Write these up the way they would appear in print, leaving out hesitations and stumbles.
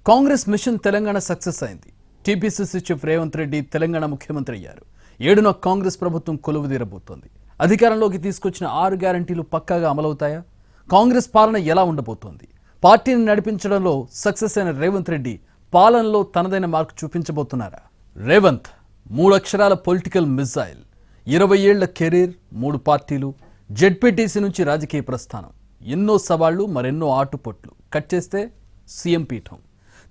Congress machine Telangana success అయింది. TPCC chief Revanth Reddy Telangana ముఖ్యమంత్రి అయ్యారు. 7న కాంగ్రెస్ ప్రభుత్వం కొలువుదీరబోతోంది. అధికారంలోకి తీసుకొచ్చిన 6 గ్యారంటీలు పక్కాగా అమలవుతాయా? కాంగ్రెస్ పాలన ఎలా ఉండబోతోంది? పార్టీని నడిపించడంలో సక్సెస్ అయిన రేవంత్ రెడ్డి పాలనలో తనదైన మార్క్ చూపించబోతున్నారా? రేవంత్ 3 అక్షరాల పొలిటికల్ మిజైల్, 20 ఏళ్ల కెరీర్, 3 పార్టీలు, జెడ్పీటీసీ నుంచి రాజకీయ ప్రస్థానం, ఎన్నో సవాళ్లు, మరెన్నో ఆటుపోట్లు, కట్ చేస్తే సీఎం పీఠం.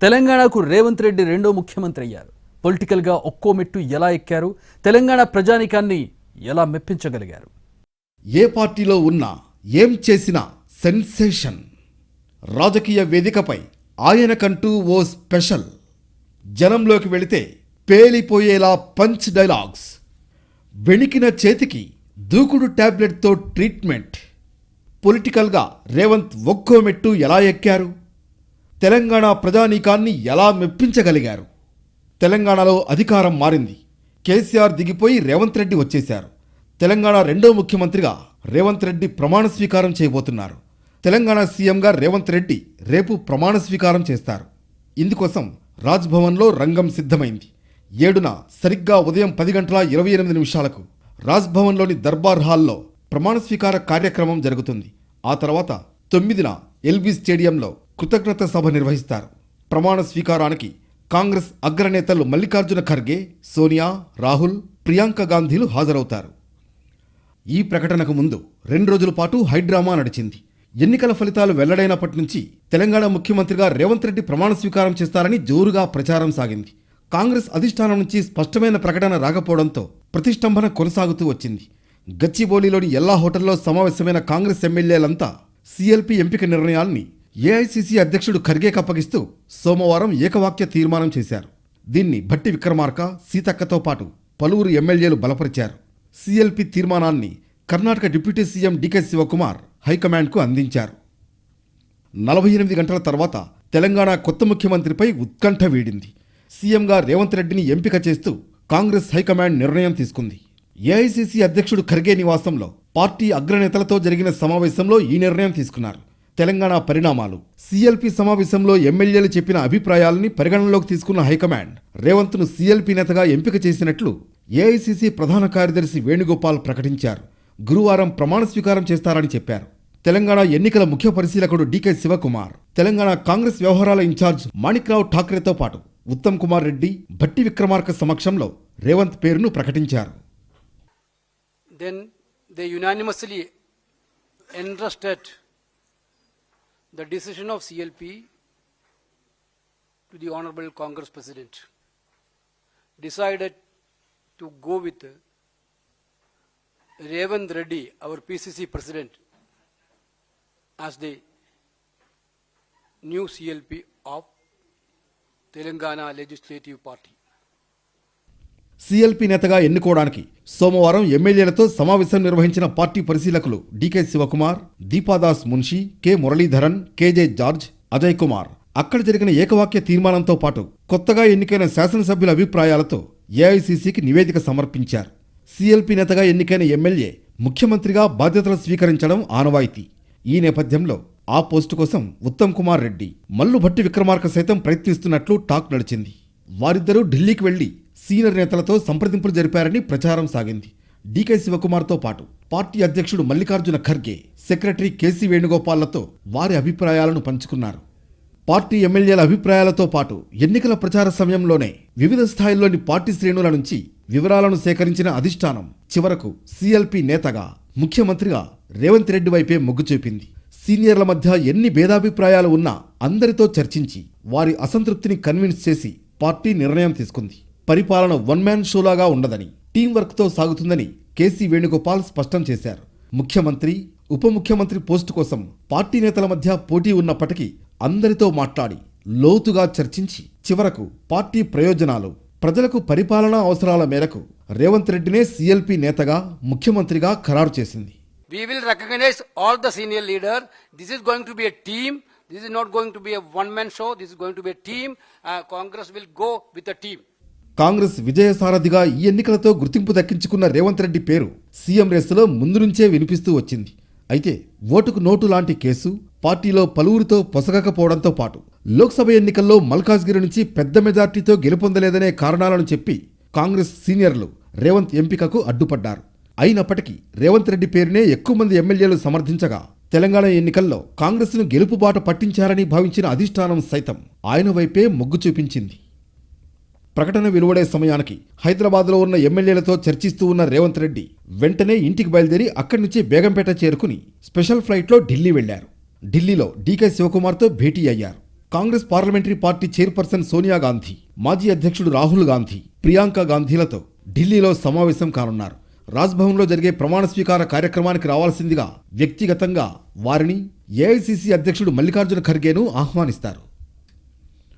తెలంగాణకు రేవంత్ రెడ్డి రెండో ముఖ్యమంత్రి అయ్యారు. పొలిటికల్గా ఒక్కో మెట్టు ఎలా ఎక్కారు? తెలంగాణ ప్రజానీకాన్ని ఎలా మెప్పించగలిగారు? ఏ పార్టీలో ఉన్నా ఏం చేసినా సెన్సేషన్. రాజకీయ వేదికపై ఆయనకంటూ ఓ స్పెషల్. జనంలోకి వెళితే పేలిపోయేలా పంచ్ డైలాగ్స్, వెణికిన చేతికి దూకుడు టాబ్లెట్తో ట్రీట్మెంట్. పొలిటికల్గా రేవంత్ ఒక్కో మెట్టు ఎలా ఎక్కారు? తెలంగాణ ప్రజానీకాన్ని ఎలా మెప్పించగలిగారు? తెలంగాణలో అధికారం మారింది. కేసీఆర్ దిగిపోయి రేవంత్ రెడ్డి వచ్చేశారు. తెలంగాణ రెండో ముఖ్యమంత్రిగా రేవంత్ రెడ్డి ప్రమాణ స్వీకారం చేయబోతున్నారు. తెలంగాణ సీఎంగా రేవంత్ రెడ్డి రేపు ప్రమాణ స్వీకారం చేస్తారు. ఇందుకోసం రాజ్భవన్లో రంగం సిద్ధమైంది. 7న సరిగ్గా ఉదయం 10:28 రాజ్భవన్లోని దర్బార్ హాల్లో ప్రమాణ స్వీకార కార్యక్రమం జరుగుతుంది. ఆ తర్వాత 9న ఎల్బీ స్టేడియంలో కృతజ్ఞత సభ నిర్వహిస్తారు. ప్రమాణ స్వీకారానికి కాంగ్రెస్ అగ్రనేతలు మల్లికార్జున ఖర్గే, సోనియా, రాహుల్, ప్రియాంక గాంధీలు హాజరవుతారు. ఈ ప్రకటనకు ముందు 2 రోజుల పాటు హైడ్రామా నడిచింది. ఎన్నికల ఫలితాలు వెల్లడైనప్పటి నుంచి తెలంగాణ ముఖ్యమంత్రిగా రేవంత్ రెడ్డి ప్రమాణ స్వీకారం చేస్తారని జోరుగా ప్రచారం సాగింది. కాంగ్రెస్ అధిష్టానం నుంచి స్పష్టమైన ప్రకటన రాకపోవడంతో ప్రతిష్టంభన కొనసాగుతూ వచ్చింది. గచ్చిబౌలిలోని ఎల్లా హోటల్లో సమావేశమైన కాంగ్రెస్ ఎమ్మెల్యేలంతా సీఎల్పీ ఎంపిక నిర్ణయాల్ని ఏఐసీసీ అధ్యక్షుడు ఖర్గేకి అప్పగిస్తూ సోమవారం ఏకవాక్య తీర్మానం చేశారు. దీన్ని భట్టి విక్రమార్క, సీతక్కతో పాటు పలువురు ఎమ్మెల్యేలు బలపరిచారు. సీఎల్పీ తీర్మానాన్ని కర్ణాటక డిప్యూటీ సీఎం డీకే శివకుమార్ హైకమాండ్కు అందించారు. 48 గంటల తర్వాత తెలంగాణ కొత్త ముఖ్యమంత్రిపై ఉత్కంఠ వీడింది. సీఎంగా రేవంత్ రెడ్డిని ఎంపిక చేస్తూ కాంగ్రెస్ హైకమాండ్ నిర్ణయం తీసుకుంది. ఏఐసీసీ అధ్యక్షుడు ఖర్గే నివాసంలో పార్టీ అగ్రనేతలతో జరిగిన సమావేశంలో ఈ నిర్ణయం తీసుకున్నారు. తెలంగాణ పరిణామాలు, సీఎల్పీ సమావేశంలో ఎమ్మెల్యేలు చెప్పిన అభిప్రాయాలని పరిగణనలోకి తీసుకున్న హైకమాండ్ రేవంత్ను సీఎల్పీ నేతగా ఎంపిక చేసినట్లు ఏఐసీసీ ప్రధాన కార్యదర్శి వేణుగోపాల్ ప్రకటించారు. గురువారం ప్రమాణ స్వీకారం చేస్తారని చెప్పారు. తెలంగాణ ఎన్నికల ముఖ్య పరిశీలకుడు డీకే శివకుమార్, తెలంగాణ కాంగ్రెస్ వ్యవహారాల ఇన్ఛార్జ్ మాణిక్రావు ఠాక్రేతో పాటు ఉత్తమ్ కుమార్ రెడ్డి, భట్టి విక్రమార్క సమక్షంలో రేవంత్ పేరును ప్రకటించారు. Then they unanimously entrusted the decision of CLP to the Honorable Congress President, decided to go with Ravand Reddy, our PCC President, as the new CLP of Telangana Legislative Party. CLP నేతగా ఎన్నుకోవడానికి సోమవారం ఎమ్మెల్యేలతో సమావేశం నిర్వహించిన party పరిశీలకులు డీకే శివకుమార్, దీపాదాస్ మున్షి, కె మురళీధరన్, కేజే జార్జ్, అజయ్ కుమార్ అక్కడ జరిగిన ఏకవాక్య తీర్మానంతో పాటు కొత్తగా ఎన్నికైన శాసనసభ్యుల అభిప్రాయాలతో ఏఐసీసీకి నివేదిక సమర్పించారు. సీఎల్పీ నేతగా ఎన్నికైన ఎమ్మెల్యే ముఖ్యమంత్రిగా బాధ్యతలు స్వీకరించడం ఆనవాయితీ. ఈ నేపథ్యంలో ఆ పోస్టు కోసం ఉత్తమ్ కుమార్ రెడ్డి, మల్లు భట్టి విక్రమార్క సైతం ప్రయత్నిస్తున్నట్లు టాక్ నడిచింది. వారిద్దరూ ఢిల్లీకి వెళ్లి సీనియర్ నేతలతో సంప్రదింపులు జరిపారని ప్రచారం సాగింది. డీకే శివకుమార్తో పాటు పార్టీ అధ్యక్షుడు మల్లికార్జున ఖర్గే, సెక్రటరీ కేసీ వేణుగోపాల్లతో వారి అభిప్రాయాలను పంచుకున్నారు. పార్టీ ఎమ్మెల్యేల అభిప్రాయాలతో పాటు ఎన్నికల ప్రచార సమయంలోనే వివిధ స్థాయిల్లోని పార్టీ శ్రేణుల నుంచి వివరాలను సేకరించిన అధిష్టానం చివరకు సీఎల్పీ నేతగా, ముఖ్యమంత్రిగా రేవంత్ రెడ్డి వైపే మొగ్గు చూపింది. సీనియర్ల మధ్య ఎన్ని భేదాభిప్రాయాలు ఉన్నా అందరితో చర్చించి వారి అసంతృప్తిని కన్విన్స్ చేసి పార్టీ నిర్ణయం తీసుకుంది. పరిపాలన వన్ మ్యాన్ షోలాగా ఉండదని, టీం వర్క్తో సాగుతుందని కేసీ వేణుగోపాల్ స్పష్టం చేశారు. ముఖ్యమంత్రి, ఉప ముఖ్యమంత్రి పోస్టు కోసం పార్టీ నేతల మధ్య పోటీ ఉన్నప్పటికీ అందరితో మాట్లాడి లోతుగా చర్చించి చివరకు పార్టీ ప్రయోజనాలు, ప్రజలకు పరిపాలనా అవసరాల మేరకు రేవంత్ రెడ్డినే సీఎల్పీ నేతగా, ముఖ్యమంత్రిగా ఖరారు చేసింది. We will recognize all the senior leader. This is going to be a team. This is not going to be a one-man show. This is going to be a team. Congress will go with a team. Congress విజయసారథిగా ఈ ఎన్నికలతో గుర్తింపు దక్కించుకున్న రేవంత్ రెడ్డి పేరు CM రేసులో ముందు నుంచే వినిపిస్తూ వచ్చింది. అయితే ఓటుకు నోటు లాంటి కేసు, పార్టీలో పలువురితో పొసగకపోవడంతో పాటు లోక్సభ ఎన్నికల్లో మల్కాజ్గిరి నుంచి పెద్ద మెజార్టీతో గెలుపొందలేదనే కారణాలను చెప్పి కాంగ్రెస్ సీనియర్లు రేవంత్ ఎంపికకు అడ్డుపడ్డారు. అయినప్పటికీ రేవంత్ రెడ్డి పేరునే ఎక్కువ మంది ఎమ్మెల్యేలు సమర్థించగా తెలంగాణ ఎన్నికల్లో కాంగ్రెస్ను గెలుపుబాట పట్టించారని భావించిన అధిష్టానం సైతం ఆయన వైపే మొగ్గు చూపించింది. ప్రకటన వెలువడే సమయానికి హైదరాబాద్లో ఉన్న ఎమ్మెల్యేలతో చర్చిస్తూ ఉన్న రేవంత్ రెడ్డి వెంటనే ఇంటికి బయలుదేరి అక్కడి నుంచి బేగంపేట చేరుకుని స్పెషల్ ఫ్లైట్లో ఢిల్లీ వెళ్లారు. ఢిల్లీలో డీకే శివకుమార్తో భేటీ అయ్యారు. Congress parliamentary party chairperson Sonia Gandhi, మాజీ అధ్యక్షుడు రాహుల్ గాంధీ, ప్రియాంక గాంధీలతో ఢిల్లీలో సమావేశం కానున్నారు. రాజ్భవన్లో జరిగే ప్రమాణ స్వీకార కార్యక్రమానికి రావాల్సిందిగా వ్యక్తిగతంగా వారిని ఏఐసీసీ అధ్యక్షుడు మల్లికార్జున ఖర్గేను ఆహ్వానిస్తారు.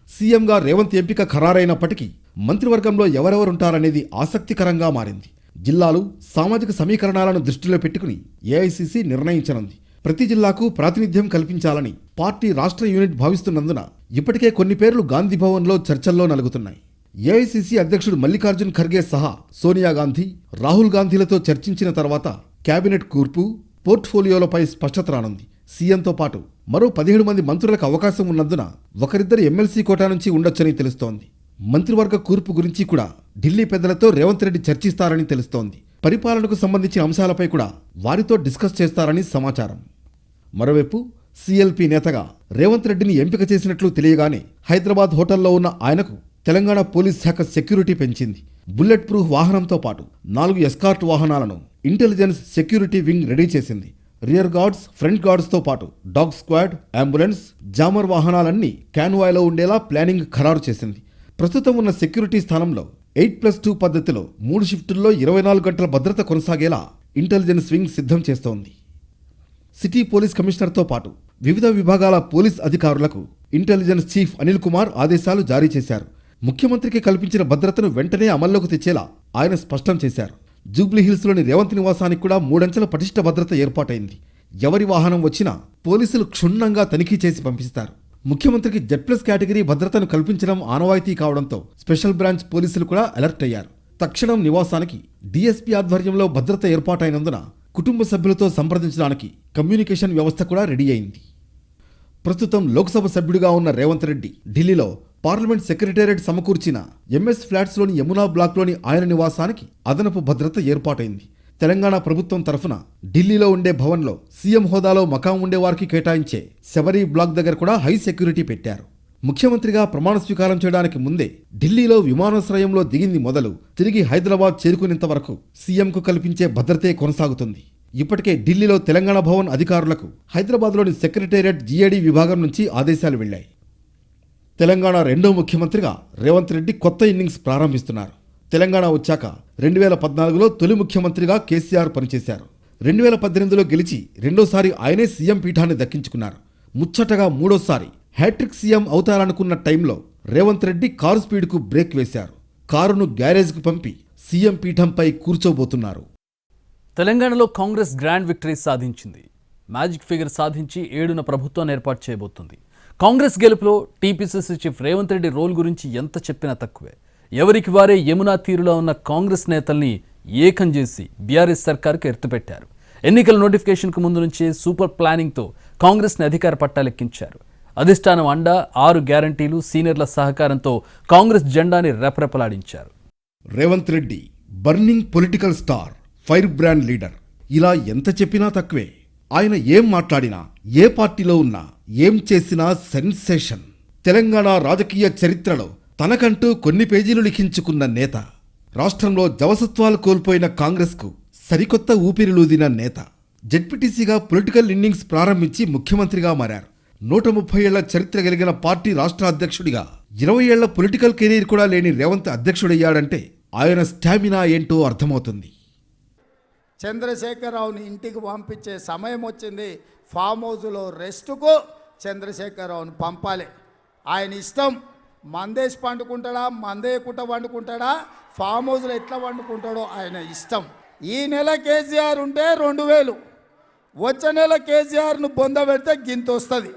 సీఎంగా రేవంత్ ఎంపిక ఖరారైనప్పటికీ మంత్రివర్గంలో ఎవరెవరుంటారనేది ఆసక్తికరంగా మారింది. జిల్లాలు, సామాజిక సమీకరణాలను దృష్టిలో పెట్టుకుని ఏఐసీసీ నిర్ణయించనుంది. ప్రతి జిల్లాకు ప్రాతినిధ్యం కల్పించాలని పార్టీ రాష్ట్ర యూనిట్ భావిస్తున్నందున ఇప్పటికే కొన్ని పేర్లు గాంధీభవన్లో చర్చల్లో నలుగుతున్నాయి. ఏఐసీసీ అధ్యక్షుడు మల్లికార్జున్ ఖర్గే సహా సోనియా గాంధీ, రాహుల్ గాంధీలతో చర్చించిన తర్వాత కేబినెట్ కూర్పు, పోర్ట్ఫోలియోలపై స్పష్టత రానుంది. సీఎంతో పాటు మరో 17 మంది మంత్రులకు అవకాశం ఉన్నందున ఒకరిద్దరు ఎమ్మెల్సీ కోటా నుంచి ఉండొచ్చని తెలుస్తోంది. మంత్రివర్గ కూర్పు గురించి కూడా ఢిల్లీ పెద్దలతో రేవంత్ రెడ్డి చర్చిస్తారని తెలుస్తోంది. పరిపాలనకు సంబంధించిన అంశాలపై కూడా వారితో డిస్కస్ చేస్తారని సమాచారం. మరోవైపు సీఎల్పీ నేతగా రేవంత్ రెడ్డిని ఎంపిక చేసినట్లు తెలియగానే హైదరాబాద్ హోటల్లో ఉన్న ఆయనకు తెలంగాణ పోలీస్ శాఖ సెక్యూరిటీ పెంచింది. బుల్లెట్ ప్రూఫ్ వాహనంతో పాటు 4 ఎస్కార్ట్ వాహనాలను ఇంటెలిజెన్స్ సెక్యూరిటీ వింగ్ రెడీ చేసింది. రియర్ గార్డ్స్, ఫ్రంట్ గార్డ్స్తో పాటు డాగ్ స్క్వాడ్, అంబులెన్స్, జామర్ వాహనాలన్నీ కాన్వాయ్లో ఉండేలా ప్లానింగ్ ఖరారు చేసింది. ప్రస్తుతం ఉన్న సెక్యూరిటీ స్థానంలో 8+2 పద్ధతిలో 3 షిఫ్టుల్లో 24 గంటల భద్రత కొనసాగేలా ఇంటెలిజెన్స్ వింగ్ సిద్ధం చేస్తోంది. సిటీ పోలీస్ కమిషనర్తో పాటు వివిధ విభాగాల పోలీస్ అధికారులకు ఇంటెలిజెన్స్ చీఫ్ అనిల్ కుమార్ ఆదేశాలు జారీ చేశారు. ముఖ్యమంత్రికి కల్పించిన భద్రతను వెంటనే అమల్లోకి తెచ్చేలా ఆయన స్పష్టం చేశారు. జూబ్లీహిల్స్లోని రేవంత్ నివాసానికి కూడా 3 అంచెల పటిష్ట భద్రత ఏర్పాటైంది. ఎవరి వాహనం వచ్చినా పోలీసులు క్షుణ్ణంగా తనిఖీ చేసి పంపిస్తారు. ముఖ్యమంత్రికి Z+ కేటగిరీ భద్రతను కల్పించడం ఆనవాయితీ కావడంతో స్పెషల్ బ్రాంచ్ పోలీసులు కూడా అలర్ట్ అయ్యారు. తక్షణం నివాసానికి డీఎస్పీ ఆధ్వర్యంలో భద్రత ఏర్పాటైనందున కుటుంబ సభ్యులతో సంప్రదించడానికి కమ్యూనికేషన్ వ్యవస్థ కూడా రెడీ అయింది. ప్రస్తుతం లోక్సభ సభ్యుడిగా ఉన్న రేవంత్ రెడ్డి ఢిల్లీలో పార్లమెంట్ సెక్రటేరియట్ సమకూర్చిన ఎంఎస్ ఫ్లాట్స్లోని యమునా బ్లాక్లోని ఆయన నివాసానికి అదనపు భద్రత ఏర్పాటైంది. తెలంగాణ ప్రభుత్వం తరఫున ఢిల్లీలో ఉండే భవన్లో సీఎం హోదాలో మకాం ఉండే వారికి కేటాయించే శబరి బ్లాక్ దగ్గర కూడా హై సెక్యూరిటీ పెట్టారు. ముఖ్యమంత్రిగా ప్రమాణ స్వీకారం చేయడానికి ముందే ఢిల్లీలో విమానాశ్రయంలో దిగింది మొదలు తిరిగి హైదరాబాద్ చేరుకునేంత వరకు సీఎంకు కల్పించే భద్రతే కొనసాగుతుంది. ఇప్పటికే ఢిల్లీలో తెలంగాణ భవన్ అధికారులకు హైదరాబాద్లోని సెక్రటేరియట్ జీఏడీ విభాగం నుంచి ఆదేశాలు వెళ్లాయి. తెలంగాణ రెండో ముఖ్యమంత్రిగా రేవంత్ రెడ్డి కొత్త ఇన్నింగ్స్ ప్రారంభిస్తున్నారు. తెలంగాణ వచ్చాక 2014లో తొలి ముఖ్యమంత్రిగా కేసీఆర్ పనిచేశారు. 2018లో గెలిచి రెండోసారి ఆయనే సీఎం పీఠాన్ని దక్కించుకున్నారు. ముచ్చటగా మూడోసారి హ్యాట్రిక్ సీఎం అవుతారనుకున్న టైంలో రేవంత్ రెడ్డి కారు స్పీడ్కు బ్రేక్ వేశారు. కారును గ్యారేజ్కు పంపి సీఎం పీఠంపై కూర్చోబోతున్నారు. తెలంగాణలో కాంగ్రెస్ గ్రాండ్ విక్టరీ సాధించింది. మ్యాజిక్ ఫిగర్ సాధించి 7న ప్రభుత్వాన్ని ఏర్పాటు చేయబోతుంది. కాంగ్రెస్ గెలుపులో TPCC chief Revanth Reddy role గురించి ఎంత చెప్పినా తక్కువే. ఎవరికి వారే యమునా తీరులో ఉన్న కాంగ్రెస్ నేతల్ని ఏకం చేసి బీఆర్ఎస్ సర్కార్కు ఎత్తుపెట్టారు. ఎన్నికల నోటిఫికేషన్కు ముందు నుంచే సూపర్ ప్లానింగ్తో కాంగ్రెస్ని అధికార పట్టాలెక్కించారు. అధిష్టానం అండ, 6 గ్యారంటీలు, సీనియర్ల సహకారంతో కాంగ్రెస్ జెండాని రెపరెపలాడించారు. Revanth Reddy burning political star, fire brand leader. ఇలా ఎంత చెప్పినా తక్కువే. ఆయన ఏం మాట్లాడినా, ఏ పార్టీలో ఉన్నా, ఏం చేసినా సెన్సేషన్. తెలంగాణ రాజకీయ చరిత్రలో తనకంటూ కొన్ని పేజీలు లిఖించుకున్న నేత. రాష్ట్రంలో జవసత్వాలు కోల్పోయిన కాంగ్రెస్కు సరికొత్త ఊపిరిలూదిన నేత. జెడ్పీటీసీగా పొలిటికల్ ఇన్నింగ్స్ ప్రారంభించి ముఖ్యమంత్రిగా మారారు. 130 ఏళ్ల చరిత్ర కలిగిన పార్టీ రాష్ట్ర అధ్యక్షుడిగా 20 ఏళ్ల పొలిటికల్ కెరీర్ కూడా లేని రేవంత్ అధ్యక్షుడయ్యాడంటే ఆయన స్టామినా ఏంటో అర్థమవుతుంది. చంద్రశేఖరరావుని ఇంటికి పంపించే సమయం వచ్చింది. ఫామ్ హౌస్లో రెస్టుకు చంద్రశేఖరరావుని పంపాలి. ఆయన ఇష్టం. మందేసి పండుకుంటాడా, మందేయకుండా వండుకుంటాడా, ఫామ్ హౌస్లో ఎట్లా వండుకుంటాడో ఆయన ఇష్టం. ఈ నెల కేసీఆర్ ఉంటే 2000, వచ్చే నెల కేసీఆర్ను బొంద పెడితే గింత వస్తుంది.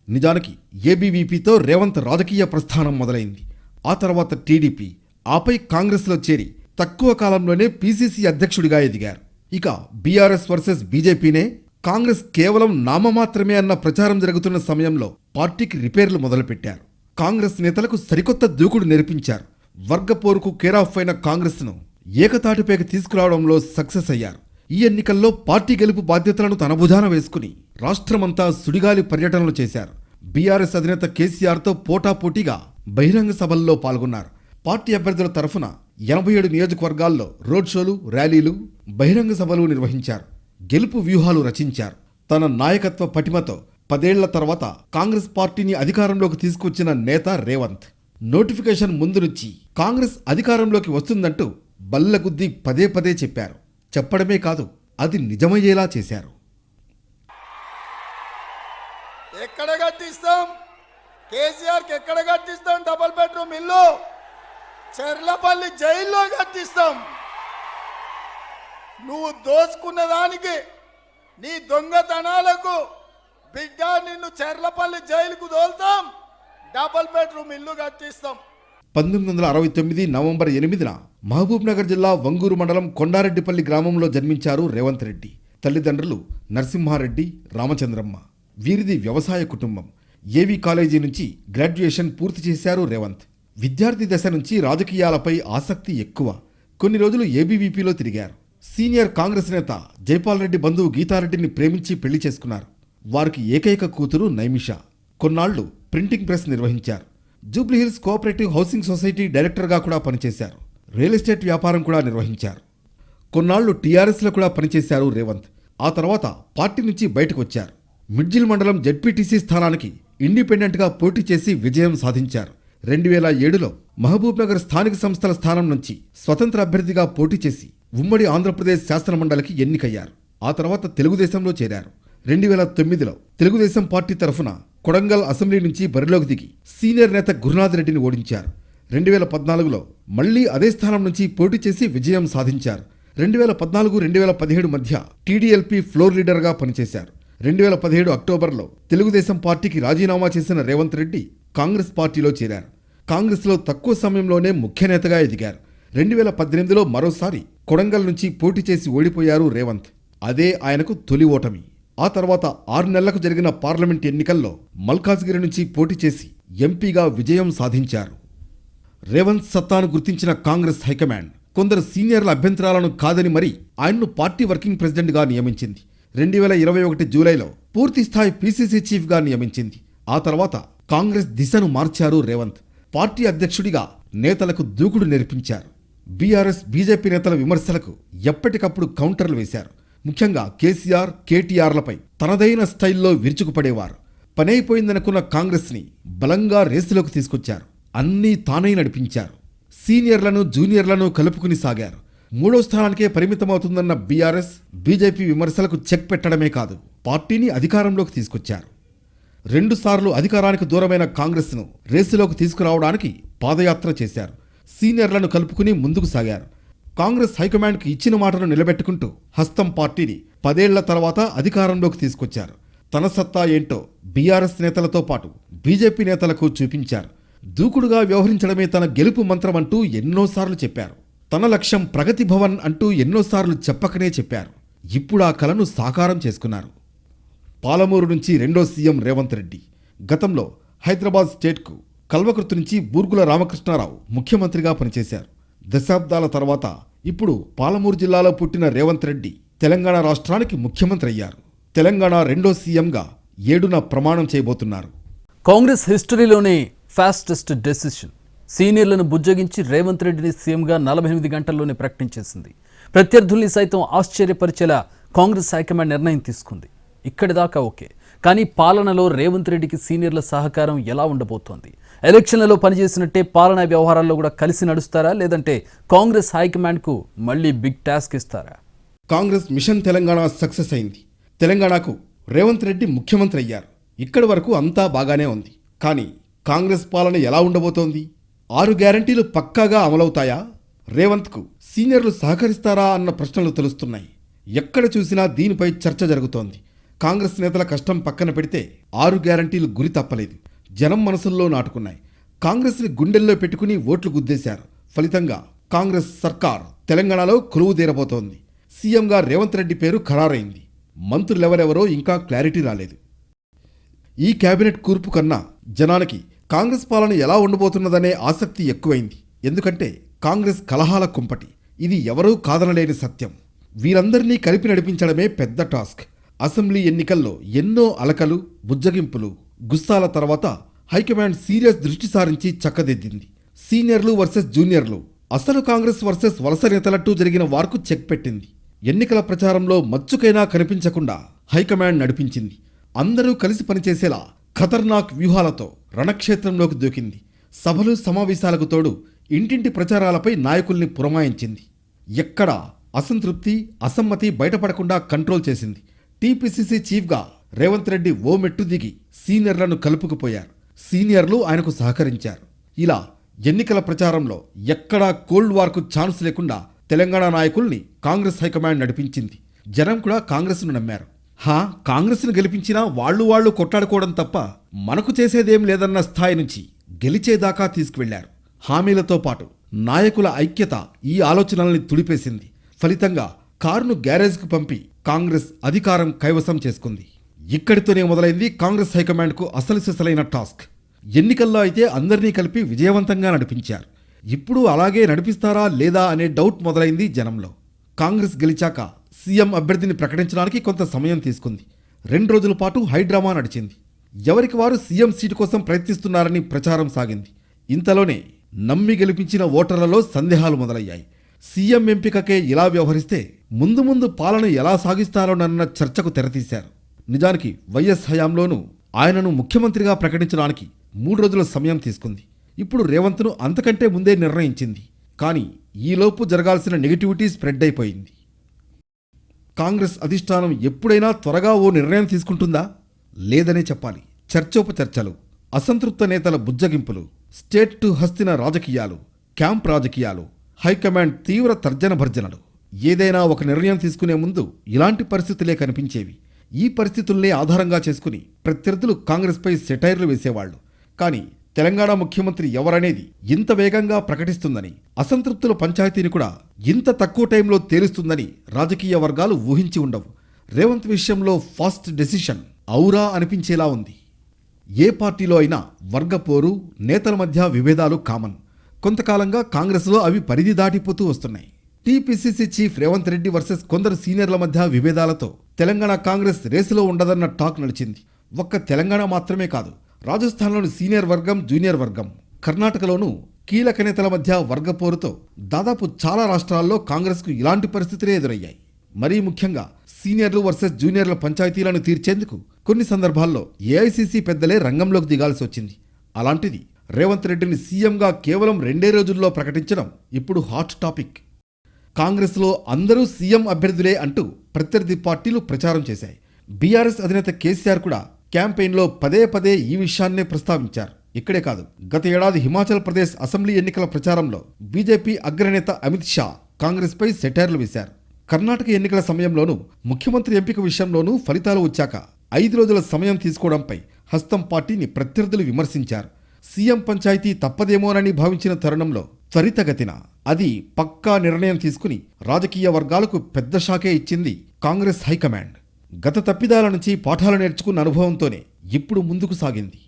నిజానికి ఏబీవీపీతో రేవంత్ రాజకీయ ప్రస్థానం మొదలైంది. ఆ తర్వాత టీడీపీ, ఆపై కాంగ్రెస్లో చేరి తక్కువ కాలంలోనే పీసీసీ అధ్యక్షుడిగా ఎదిగారు. ఇక బీఆర్ఎస్ వర్సెస్ బీజేపీనే కాంగ్రెస్ కేవలం నామమాత్రమే అన్న ప్రచారం జరుగుతున్న సమయంలో పార్టీకి రిపేర్లు మొదలుపెట్టారు. కాంగ్రెస్ నేతలకు సరికొత్త దూకుడు నేర్పించారు. వర్గపోరుకు కేరాఫ్ అయిన కాంగ్రెస్ను ఏకతాటిపైకి తీసుకురావడంలో సక్సెస్ అయ్యారు. ఈ ఎన్నికల్లో పార్టీ గెలుపు బాధ్యతలను తన భుజాన వేసుకుని రాష్ట్రమంతా సుడిగాలి పర్యటనలు చేశారు. బీఆర్ఎస్ అధినేత కేసీఆర్తో పోటాపోటీగా బహిరంగ సభల్లో పాల్గొన్నారు. పార్టీ అభ్యర్థుల తరఫున 87 నియోజకవర్గాల్లో రోడ్ షోలు, ర్యాలీలు, బహిరంగ సభలు నిర్వహించారు. గెలుపు వ్యూహాలు రచించారు. తన నాయకత్వ పటిమతో 10 ఏళ్ల తర్వాత కాంగ్రెస్ పార్టీని అధికారంలోకి తీసుకొచ్చిన నేత రేవంత్. నోటిఫికేషన్ ముందు నుంచి కాంగ్రెస్ అధికారంలోకి వస్తుందంటూ బల్లగుద్ది పదే పదే చెప్పారు. చెప్పడమే కాదు, అది నిజమయ్యేలా చేశారు. ఎక్కడ కట్టిస్తాం? కేసీఆర్కి ఎక్కడ కట్టిస్తాం? డబుల్ బెడ్రూమ్ ఇల్లు చెర్లపల్లి జైల్లో కట్టిస్తాం. నువ్వు దోచుకున్న దానికి, నీ దొంగతనాలకు బిడ్డ నిన్ను చెర్లపల్లి జైలుకు దోల్తాం. డబుల్ బెడ్రూమ్ ఇల్లు కట్టిస్తాం. 1969 నవంబర్ 8న మహబూబ్నగర్ జిల్లా వంగూరు మండలం కొండారెడ్డిపల్లి గ్రామంలో జన్మించారు రేవంత్ రెడ్డి. తల్లిదండ్రులు నరసింహారెడ్డి, రామచంద్రమ్మ. వీరిది వ్యవసాయ కుటుంబం. ఏవీ కాలేజీ నుంచి గ్రాడ్యుయేషన్ పూర్తి చేశారు రేవంత్. విద్యార్థి దశ నుంచి రాజకీయాలపై ఆసక్తి ఎక్కువ. కొన్ని రోజులు ఏబీవీపీలో తిరిగారు. సీనియర్ కాంగ్రెస్ నేత జైపాల్ రెడ్డి బంధువు గీతారెడ్డిని ప్రేమించి పెళ్లి చేసుకున్నారు. వారికి ఏకైక కూతురు నైమిష. కొన్నాళ్లు ప్రింటింగ్ ప్రెస్ నిర్వహించారు. జూబ్లీహిల్స్ కోఆపరేటివ్ హౌసింగ్ సొసైటీ డైరెక్టర్గా కూడా పనిచేశారు. రియల్ ఎస్టేట్ వ్యాపారం కూడా నిర్వహించారు. కొన్నాళ్లు టీఆర్ఎస్లో కూడా పనిచేశారు రేవంత్. ఆ తర్వాత పార్టీ నుంచి బయటకు వచ్చారు. మిడ్జిల్ మండలం జెడ్పీటీసీ స్థానానికి ఇండిపెండెంట్గా పోటీ చేసి విజయం సాధించారు. 2007లో మహబూబ్నగర్ స్థానిక సంస్థల స్థానం నుంచి స్వతంత్ర అభ్యర్థిగా పోటీ చేసి ఉమ్మడి ఆంధ్రప్రదేశ్ శాసనమండలికి ఎన్నికయ్యారు. ఆ తర్వాత తెలుగుదేశంలో చేరారు. 2009లో తెలుగుదేశం పార్టీ తరఫున కొడంగల్ అసెంబ్లీ నుంచి బరిలోకి దిగి సీనియర్ నేత గురునాథ్ రెడ్డిని ఓడించారు. 2014లో మళ్లీ అదే స్థానం నుంచి పోటీ చేసి విజయం సాధించారు. 2014-2017 మధ్య టీడీఎల్పీ ఫ్లోర్ లీడర్గా పనిచేశారు. 2017 అక్టోబర్లో తెలుగుదేశం పార్టీకి రాజీనామా చేసిన రేవంత్ రెడ్డి కాంగ్రెస్ పార్టీలో చేరారు. కాంగ్రెస్లో తక్కువ సమయంలోనే ముఖ్య నేతగా ఎదిగారు. 2018లో మరోసారి కొడంగల్ నుంచి పోటీ చేసి ఓడిపోయారు రేవంత్. అదే ఆయనకు తొలి ఓటమి. ఆ తర్వాత 6 నెలలకు జరిగిన పార్లమెంట్ ఎన్నికల్లో మల్కాజ్గిరి నుంచి పోటీ చేసి ఎంపీగా విజయం సాధించారు. రేవంత్ సత్తాను గుర్తించిన కాంగ్రెస్ హైకమాండ్ కొందరు సీనియర్ల అభ్యంతరాలను కాదని మరీ ఆయన్ను పార్టీ వర్కింగ్ ప్రెసిడెంట్గా నియమించింది. 2021 జూలైలో పూర్తిస్థాయి పీసీసీ చీఫ్గా నియమించింది. ఆ తర్వాత కాంగ్రెస్ దిశను మార్చారు రేవంత్. పార్టీ అధ్యక్షుడిగా నేతలకు దూకుడు నేర్పించారు. బీఆర్ఎస్, బీజేపీ నేతల విమర్శలకు ఎప్పటికప్పుడు కౌంటర్లు వేశారు. ముఖ్యంగా కేసీఆర్, కేటీఆర్లపై తనదైన స్టైల్లో విరుచుకుపడేవారు. పనైపోయిందనుకున్న కాంగ్రెస్ని బలంగా రేసులోకి తీసుకొచ్చారు. అన్నీ తానే నడిపించారు. సీనియర్లను, జూనియర్లను కలుపుకుని సాగారు. 3వ స్థానానికే పరిమితమవుతుందన్న బీఆర్ఎస్, బీజేపీ విమర్శలకు చెక్ పెట్టడమే కాదు, పార్టీని అధికారంలోకి తీసుకొచ్చారు. 2 సార్లు అధికారానికి దూరమైన కాంగ్రెస్ను రేసులోకి తీసుకురావడానికి పాదయాత్ర చేశారు. సీనియర్లను కలుపుకుని ముందుకు సాగారు. కాంగ్రెస్ హైకమాండ్కు ఇచ్చిన మాటను నిలబెట్టుకుంటూ హస్తం పార్టీని 10 ఏళ్ల తర్వాత అధికారంలోకి తీసుకొచ్చారు. తన సత్తా ఏంటో బీఆర్ఎస్ నేతలతో పాటు బీజేపీ నేతలకు చూపించారు. దూకుడుగా వ్యవహరించడమే తన గెలుపు మంత్రమంటూ ఎన్నోసార్లు చెప్పారు. తన లక్ష్యం ప్రగతి భవన్ అంటూ ఎన్నోసార్లు చెప్పకనే చెప్పారు. ఇప్పుడు ఆ కలను సాకారం చేసుకున్నారు. పాలమూరు నుంచి రెండో సీఎం రేవంత్ రెడ్డి. గతంలో హైదరాబాద్ స్టేట్కు కల్వకుర్తి నుంచి బూర్గుల రామకృష్ణారావు ముఖ్యమంత్రిగా పనిచేశారు. దశాబ్దాల తర్వాత ఇప్పుడు పాలమూరు జిల్లాలో పుట్టిన రేవంత్ రెడ్డి తెలంగాణ రాష్ట్రానికి ముఖ్యమంత్రి అయ్యారు. తెలంగాణ రెండో సీఎంగా 7న ప్రమాణం చేయబోతున్నారు. కాంగ్రెస్ హిస్టరీలోనే ఫాస్టెస్ట్ డెసిషన్. సీనియర్లను బుజ్జగించి రేవంత్ రెడ్డిని సీఎంగా 48 గంటల్లోనే ప్రకటించేసింది. ప్రత్యర్థుల్ని సైతం ఆశ్చర్యపరిచేలా కాంగ్రెస్ హైకమాండ్ నిర్ణయం తీసుకుంది. ఇక్కడి దాకా ఓకే, కానీ పాలనలో రేవంత్ రెడ్డికి సీనియర్ల సహకారం ఎలా ఉండబోతోంది? ఎలక్షన్లలో పనిచేసినట్టే పాలనా వ్యవహారాల్లో కూడా కలిసి నడుస్తారా, లేదంటే కాంగ్రెస్ హైకమాండ్కు మళ్లీ బిగ్ టాస్క్ ఇస్తారా? కాంగ్రెస్ మిషన్ తెలంగాణ సక్సెస్ అయింది. తెలంగాణకు రేవంత్ రెడ్డి ముఖ్యమంత్రి అయ్యారు. ఇక్కడి వరకు అంతా బాగానే ఉంది. కానీ కాంగ్రెస్ పాలన ఎలా ఉండబోతోంది? 6 గ్యారంటీలు పక్కాగా అమలవుతాయా? రేవంత్కు సీనియర్లు సహకరిస్తారా అన్న ప్రశ్నలు తెలుస్తున్నాయి. ఎక్కడ చూసినా దీనిపై చర్చ జరుగుతోంది. కాంగ్రెస్ నేతల కష్టం పక్కన పెడితే 6 గ్యారంటీలు గురి తప్పలేదు. జనం మనసుల్లో నాటుకున్నాయి. కాంగ్రెస్ని గుండెల్లో పెట్టుకుని ఓట్లు గుద్దేశారు. ఫలితంగా కాంగ్రెస్ సర్కార్ తెలంగాణలో కొలువుదీరబోతోంది. సీఎంగా రేవంత్ రెడ్డి పేరు ఖరారైంది. మంత్రులెవరెవరో ఇంకా క్లారిటీ రాలేదు. ఈ కేబినెట్ కూర్పు కన్నా జనానికి కాంగ్రెస్ పాలన ఎలా ఉండబోతున్నదనే ఆసక్తి ఎక్కువైంది. ఎందుకంటే కాంగ్రెస్ కలహాల కుంపటి, ఇది ఎవరూ కాదనలేని సత్యం. వీరందరినీ కలిపి నడిపించడమే పెద్ద టాస్క్. అసెంబ్లీ ఎన్నికల్లో ఎన్నో అలకలు, బుజ్జగింపులు, గుస్తాల తర్వాత హైకమాండ్ సీరియస్ దృష్టి సారించి చక్కదిద్దింది. సీనియర్లు వర్సెస్ జూనియర్లు, అసలు కాంగ్రెస్ వర్సెస్ వలస నేతలట్టు జరిగిన వార్కు చెక్ పెట్టింది. ఎన్నికల ప్రచారంలో మచ్చుకైనా కనిపించకుండా హైకమాండ్ నడిపించింది. అందరూ కలిసి పనిచేసేలా ఖతర్నాక్ వ్యూహాలతో రణక్షేత్రంలోకి దూకింది. సభలు సమావేశాలకు తోడు ఇంటింటి ప్రచారాలపై నాయకుల్ని పురమాయించింది. ఎక్కడా అసంతృప్తి, అసమ్మతి బయటపడకుండా కంట్రోల్ చేసింది. టీపీసీసీ చీఫ్గా రేవంత్ రెడ్డి ఓ మెట్టు దిగి సీనియర్లను కలుపుకుపోయారు. సీనియర్లు ఆయనకు సహకరించారు. ఇలా ఎన్నికల ప్రచారంలో ఎక్కడా కోల్డ్ వార్కు ఛాన్స్ లేకుండా తెలంగాణ నాయకుల్ని కాంగ్రెస్ హైకమాండ్ నడిపించింది. జనం కూడా కాంగ్రెస్ను నమ్మారు. కాంగ్రెస్ను గెలిపించినా వాళ్ళు కొట్లాడుకోవడం తప్ప మనకు చేసేదేం లేదన్న స్థాయి నుంచి గెలిచేదాకా తీసుకువెళ్లారు. హామీలతో పాటు నాయకుల ఐక్యత ఈ ఆలోచనల్ని తుడిపేసింది. ఫలితంగా కారును గ్యారేజ్కు పంపి కాంగ్రెస్ అధికారం కైవసం చేసుకుంది. ఇక్కడితోనే మొదలైంది కాంగ్రెస్ హైకమాండ్కు అసలు సిసలైన టాస్క్. ఎన్నికల్లో అయితే అందరినీ కలిపి విజయవంతంగా నడిపించారు. ఇప్పుడు అలాగే నడిపిస్తారా లేదా అనే డౌట్ మొదలైంది జనంలో. కాంగ్రెస్ గెలిచాక సీఎం అభ్యర్థిని ప్రకటించడానికి కొంత సమయం తీసుకుంది. 2 రోజుల పాటు హైడ్రామా నడిచింది. ఎవరికి వారు సీఎం సీటు కోసం ప్రయత్నిస్తున్నారని ప్రచారం సాగింది. ఇంతలోనే నమ్మి గెలిపించిన ఓటర్లలో సందేహాలు మొదలయ్యాయి. సీఎం ఎంపికకే ఇలా వ్యవహరిస్తే ముందు ముందు పాలన ఎలా సాగిస్తారోనన్న చర్చకు తెరతీశారు. నిజానికి వైఎస్ హయాంలోనూ ఆయనను ముఖ్యమంత్రిగా ప్రకటించడానికి 3 రోజుల సమయం తీసుకుంది. ఇప్పుడు రేవంత్ను అంతకంటే ముందే నిర్ణయించింది. కానీ ఈలోపు జరగాల్సిన నెగిటివిటీ స్ప్రెడ్ అయిపోయింది. కాంగ్రెస్ అధిష్టానం ఎప్పుడైనా త్వరగా ఓ నిర్ణయం తీసుకుంటుందా? లేదనే చెప్పాలి. చర్చోపచర్చలు, అసంతృప్త నేతల బుజ్జగింపులు, స్టేట్ టు హస్తిన రాజకీయాలు, క్యాంప్ రాజకీయాలు, హైకమాండ్ తీవ్ర తర్జన భర్జనలు. ఏదైనా ఒక నిర్ణయం తీసుకునే ముందు ఇలాంటి పరిస్థితులే కనిపించేవి. ఈ పరిస్థితుల్నే ఆధారంగా చేసుకుని ప్రత్యర్థులు కాంగ్రెస్పై సెటైర్లు వేసేవాళ్లు. కానీ తెలంగాణ ముఖ్యమంత్రి ఎవరనేది ఇంత వేగంగా ప్రకటిస్తుందని, అసంతృప్తుల పంచాయతీని కూడా ఇంత తక్కువ టైంలో తేలుస్తుందని రాజకీయ వర్గాలు ఊహించి ఉండవు. రేవంత్ విషయంలో ఫాస్ట్ డెసిషన్ ఔరా అనిపించేలా ఉంది. ఏ పార్టీలో అయినా వర్గపోరు, నేతల మధ్య విభేదాలు కామన్. కొంతకాలంగా కాంగ్రెస్లో అవి పరిధి దాటిపోతూ వస్తున్నాయి. TPCC chief Revanth Reddy versus కొందరు సీనియర్ల మధ్య విభేదాలతో తెలంగాణ కాంగ్రెస్ రేసులో ఉండదన్న టాక్ నడిచింది. ఒక్క తెలంగాణ మాత్రమే కాదు, రాజస్థాన్లోని సీనియర్ వర్గం, జూనియర్ వర్గం, కర్ణాటకలోనూ కీలక నేతల మధ్య వర్గపోరుతో దాదాపు చాలా రాష్ట్రాల్లో కాంగ్రెస్కు ఇలాంటి పరిస్థితులే ఎదురయ్యాయి. మరీ ముఖ్యంగా సీనియర్లు వర్సెస్ జూనియర్ల పంచాయతీలను తీర్చేందుకు కొన్ని సందర్భాల్లో ఏఐసీసీ పెద్దలే రంగంలోకి దిగాల్సి వచ్చింది. అలాంటిది రేవంత్ రెడ్డిని సీఎంగా కేవలం 2 రోజుల్లో ప్రకటించడం ఇప్పుడు హాట్ టాపిక్. కాంగ్రెస్లో అందరూ సీఎం అభ్యర్థులే అంటూ ప్రత్యర్థి పార్టీలు ప్రచారం చేశాయి. బీఆర్ఎస్ అధినేత కేసీఆర్ కూడా క్యాంపెయిన్లో పదే ఈ విషయాన్నే ప్రస్తావించారు. ఇక్కడే కాదు, గత ఏడాది హిమాచల్ ప్రదేశ్ అసెంబ్లీ ఎన్నికల ప్రచారంలో బీజేపీ అగ్రనేత అమిత్ షా కాంగ్రెస్పై సెటైర్లు వేశారు. కర్ణాటక ఎన్నికల సమయంలోనూ, ముఖ్యమంత్రి ఎంపిక విషయంలోనూ ఫలితాలు వచ్చాక 5 రోజుల సమయం తీసుకోవడంపై హస్తం పార్టీని ప్రత్యర్థులు విమర్శించారు. సీఎం పంచాయతీ తప్పదేమోనని భావించిన తరుణంలో త్వరితగతిన అది పక్కా నిర్ణయం తీసుకుని రాజకీయ వర్గాలకు పెద్ద షాకే ఇచ్చింది కాంగ్రెస్ హైకమాండ్. గత తప్పిదాల నుంచి పాఠాలు నేర్చుకున్న అనుభవంతోనే ఇప్పుడు ముందుకు సాగింది.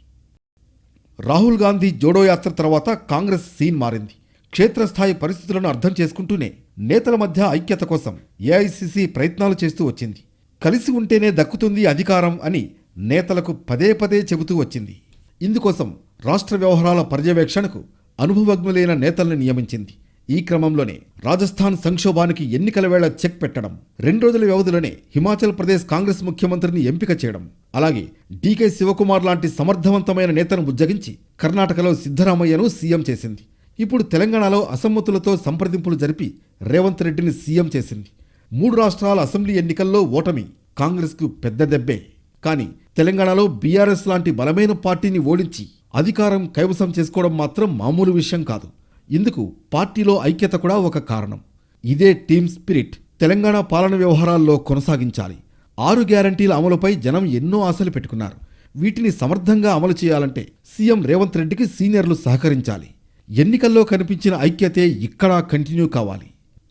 రాహుల్ గాంధీ జోడో యాత్ర తర్వాత కాంగ్రెస్ సీన్ మారింది. క్షేత్రస్థాయి పరిస్థితులను అర్థం చేసుకుంటూనే నేతల మధ్య ఐక్యత కోసం ఏఐసీసీ ప్రయత్నాలు చేస్తూ వచ్చింది. కలిసి ఉంటేనే దక్కుతుంది అధికారం అని నేతలకు పదే చెబుతూ వచ్చింది. ఇందుకోసం రాష్ట్ర వ్యవహారాల పర్యవేక్షణకు అనుభవజ్ఞులైన నేతల్ని నియమించింది. ఈ క్రమంలోనే రాజస్థాన్ సంక్షోభానికి ఎన్నికల వేళ చెక్ పెట్టడం, 2 రోజుల వ్యవధిలోనే హిమాచల్ ప్రదేశ్ కాంగ్రెస్ ముఖ్యమంత్రిని ఎంపిక చేయడం, అలాగే డీకే శివకుమార్ లాంటి సమర్థవంతమైన నేతను బుజ్జగించి కర్ణాటకలో సిద్ధరామయ్యను సీఎం చేసింది. ఇప్పుడు తెలంగాణలో అసమ్మతులతో సంప్రదింపులు జరిపి రేవంత్ రెడ్డిని సీఎం చేసింది. 3 రాష్ట్రాల అసెంబ్లీ ఎన్నికల్లో ఓటమి కాంగ్రెస్కు పెద్ద దెబ్బే. కానీ తెలంగాణలో బీఆర్ఎస్ లాంటి బలమైన పార్టీని ఓడించి అధికారం కైవసం చేసుకోవడం మాత్రం మామూలు విషయం కాదు. ఇందుకు పార్టీలో ఐక్యత కూడా ఒక కారణం. ఇదే టీమ్ స్పిరిట్ తెలంగాణ పాలన వ్యవహారాల్లో కొనసాగించాలి. 6 గ్యారంటీల అమలుపై జనం ఎన్నో ఆశలు పెట్టుకున్నారు. వీటిని సమర్థంగా అమలు చేయాలంటే సీఎం రేవంత్ రెడ్డికి సీనియర్లు సహకరించాలి. ఎన్నికల్లో కనిపించిన ఐక్యతే ఇక్కడా కంటిన్యూ కావాలి.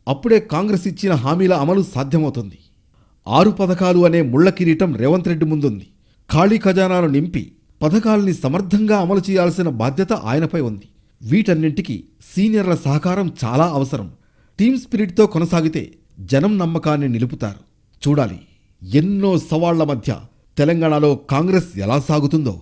అప్పుడే కాంగ్రెస్ ఇచ్చిన హామీల అమలు సాధ్యమవుతుంది. 6 పథకాలు అనే ముళ్ల కిరీటం రేవంత్ రెడ్డి ముందుంది. ఖాళీ ఖజానాను నింపి పథకాల్ని సమర్థంగా అమలు చేయాల్సిన బాధ్యత ఆయనపై ఉంది. వీటన్నింటికీ సీనియర్ల సహకారం చాలా అవసరం. టీమ్ స్పిరిట్తో కొనసాగితే జనం నమ్మకాన్ని నిలుపుతారు. చూడాలి, ఎన్నో సవాళ్ల మధ్య తెలంగాణలో కాంగ్రెస్ ఎలా సాగుతుందో.